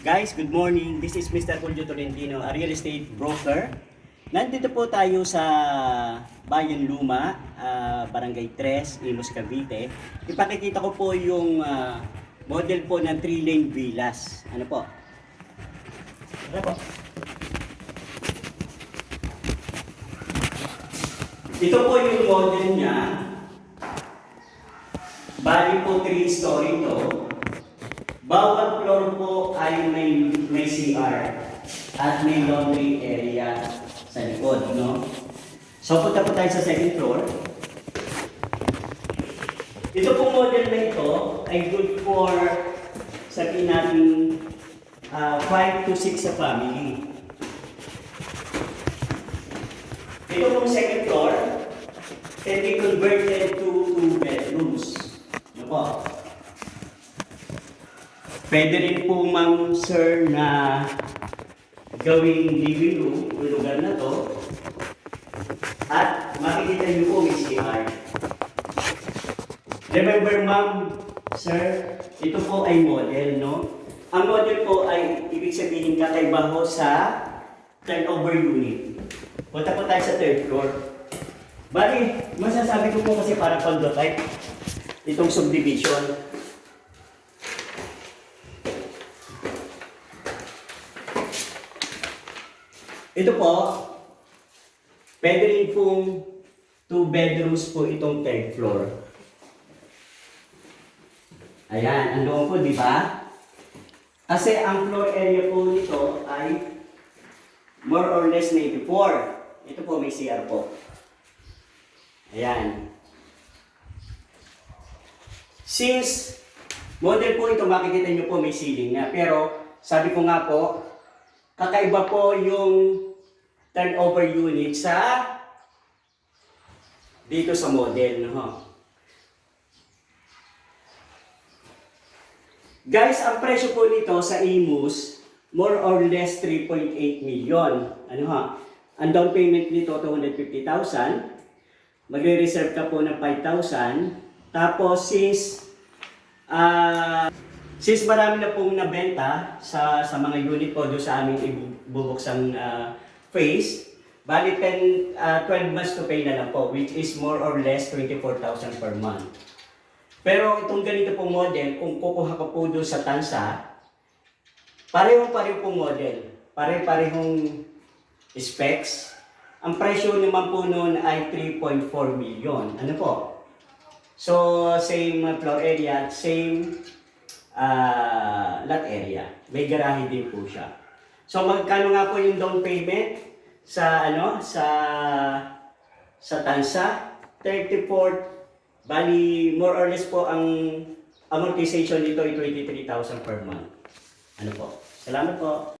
Guys, good morning. This is Mr. Julio Tolentino, a real estate broker. Nandito po tayo sa Bayan Luma, Barangay 3, Imus, Cavite. Ipakikita ko po yung model po ng 3-lane villas. Ano po? Ano po? Ito po yung model niya. Bali po 3-story to. Bawat floor po ay may CR at may laundry area sa likod, no? So punta po tayo sa second floor. Ito pong model na ito ay good for, sabihin natin, 5 to 6 sa family. Ito pong second floor can be converted to 2 bedrooms. Ano po? Pwede rin po, ma'am, sir, na gawing living room, yung lugar na to. At makikita niyo po may CR. Remember, ma'am, sir, ito po ay model, no? Ang model po ay ibig sabihin kakaiba ho sa turnover unit. Punta po tayo sa third floor. Bali, masasabi ko po kasi para condo type itong subdivision. Ito po, pwede rin pong 2 bedrooms po itong third floor. Ayan, ang loob po, di ba? Kasi ang floor area po nito ay more or less 94. Ito po, may CR po. Ayan. Since model po ito, makikita nyo po may ceiling na. Pero sabi ko nga po, kakaiba po yung turnover unit sa dito sa model, no? Guys, ang presyo po nito sa Imus, more or less 3.8 million. Ano ha? Ang down payment nito 250,000. Magre-reserve ka po ng 5,000. Tapos since marami na pong nabenta sa mga unit po doon sa aming ibubuksang phase, bali 12 months to pay na lang po, which is more or less 24,000 per month. Pero itong ganito pong model, kung kukuha ka po doon sa Tansa, pareho-pareho pong model, pare-parehong specs. Ang presyo naman po noon ay 3.4 million. Ano po? So, same floor area, same lot area. May garahe din po siya. So magkano nga po yung down payment sa Tansa? 34, bali more or less po ang amortization nito ay 23,000 per month. Ano po? Salamat po.